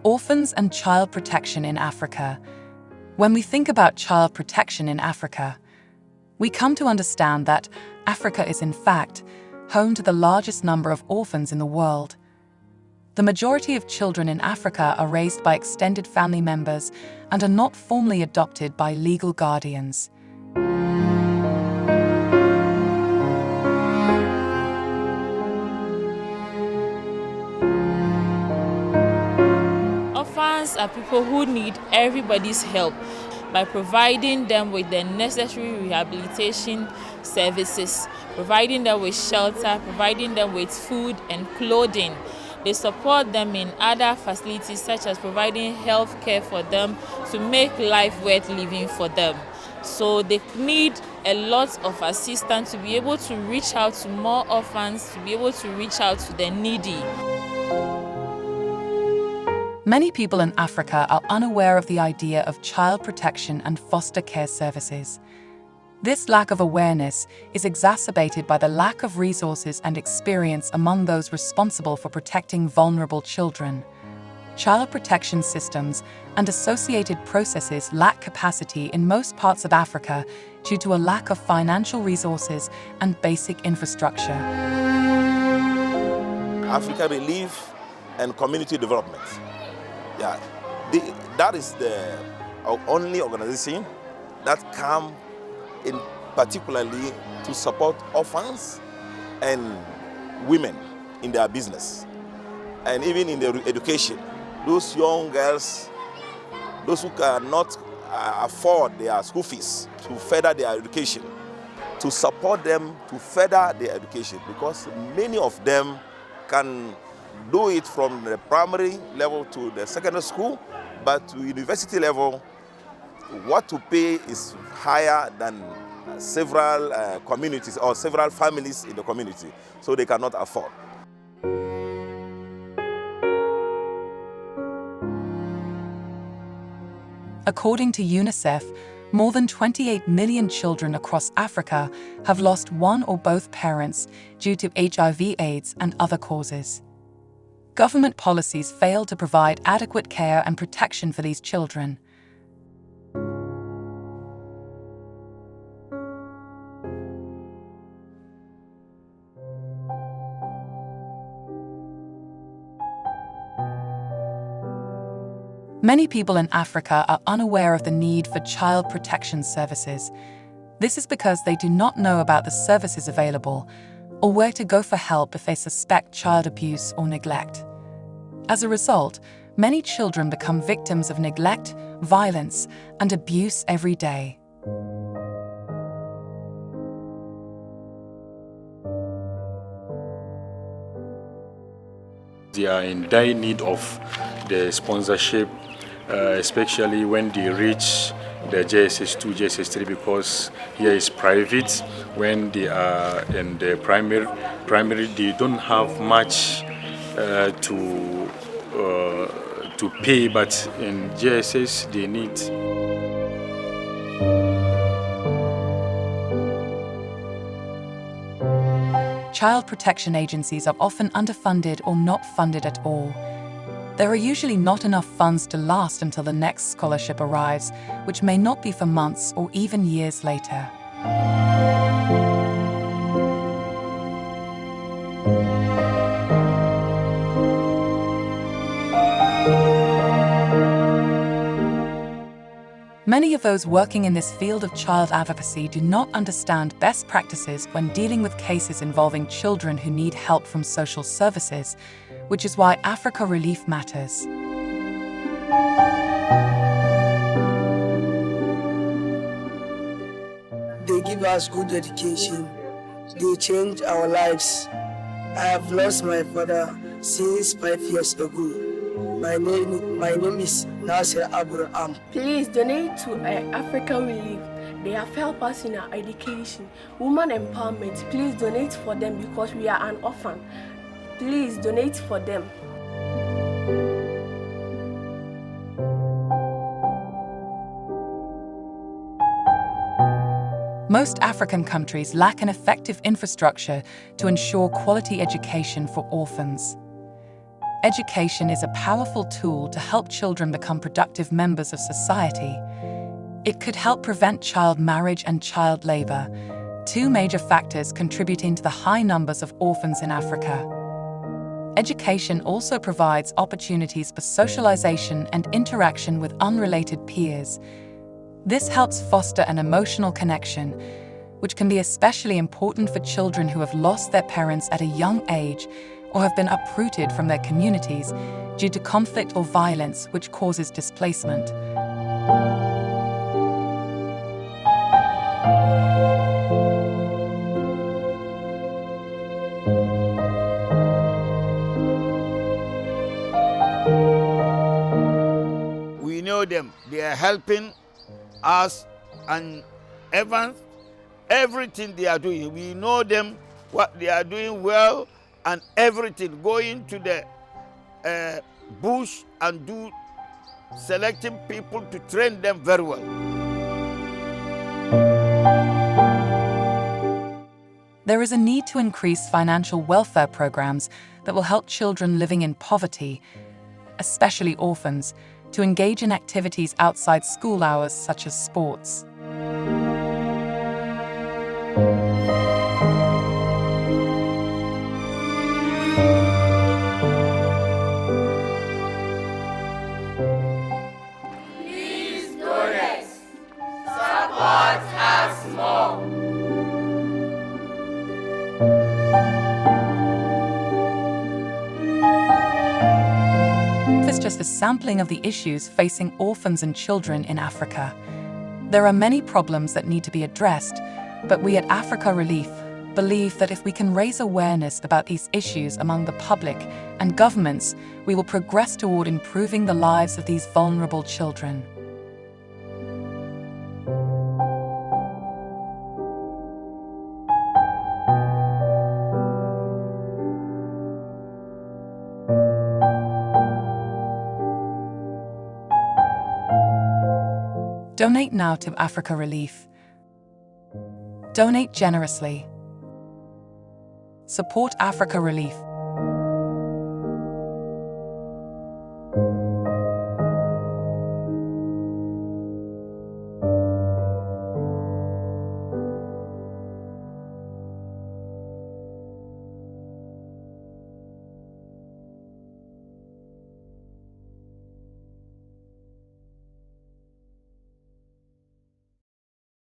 Orphans and child protection in Africa. When we think about child protection in Africa, we come to understand that Africa is in fact home to the largest number of orphans in the world. The majority of children in Africa are raised by extended family members and are not formally adopted by legal guardians. Orphans are people who need everybody's help by providing them with the necessary rehabilitation services, providing them with shelter, providing them with food and clothing. They support them in other facilities such as providing health care for them to make life worth living for them. So they need a lot of assistance to be able to reach out to more orphans, to be able to reach out to the needy. Many people in Africa are unaware of the idea of child protection and foster care services. This lack of awareness is exacerbated by the lack of resources and experience among those responsible for protecting vulnerable children. Child protection systems and associated processes lack capacity in most parts of Africa due to a lack of financial resources and basic infrastructure. Africa Relief and Community Development. That is the only organization that come in particularly to support orphans and women in their business and even in their education. Those young girls, those who cannot afford their school fees to further their education, to support them to further their education, because many of them can do it from the primary level to the secondary school, but to university level, what to pay is higher than several communities or several families in the community, so they cannot afford. According to UNICEF, more than 28 million children across Africa have lost one or both parents due to HIV/AIDS and other causes. Government policies fail to provide adequate care and protection for these children. Many people in Africa are unaware of the need for child protection services. This is because they do not know about the services available or where to go for help if they suspect child abuse or neglect. As a result, many children become victims of neglect, violence, and abuse every day. They are in dire need of the sponsorship, especially when they reach the JSS2, JSS3, because here is private. When they are in the primary, they don't have much to pay, but in JSS they need. Child protection agencies are often underfunded or not funded at all. There are usually not enough funds to last until the next scholarship arrives, which may not be for months or even years later. Many of those working in this field of child advocacy do not understand best practices when dealing with cases involving children who need help from social services, which is why Africa Relief matters. They give us good education. They change our lives. I have lost my father since 5 years ago. My name is Nasser Abraham. Please donate to African Relief. They have helped us in our education, women empowerment. Please donate for them because we are an orphan. Please donate for them. Most African countries lack an effective infrastructure to ensure quality education for orphans. Education is a powerful tool to help children become productive members of society. It could help prevent child marriage and child labor, two major factors contributing to the high numbers of orphans in Africa. Education also provides opportunities for socialization and interaction with unrelated peers. This helps foster an emotional connection, which can be especially important for children who have lost their parents at a young age or have been uprooted from their communities due to conflict or violence which causes displacement. We know them. They are helping us and everything they are doing. We know them, what they are doing well, and everything. Going to the bush and selecting people to train them very well. There is a need to increase financial welfare programs that will help children living in poverty, especially orphans, to engage in activities outside school hours such as sports. Please donate. Support us more. This is just a sampling of the issues facing orphans and children in Africa. There are many problems that need to be addressed, but we at Africa Relief believe that if we can raise awareness about these issues among the public and governments, we will progress toward improving the lives of these vulnerable children. Donate now to Africa Relief. Donate generously. Support Africa Relief.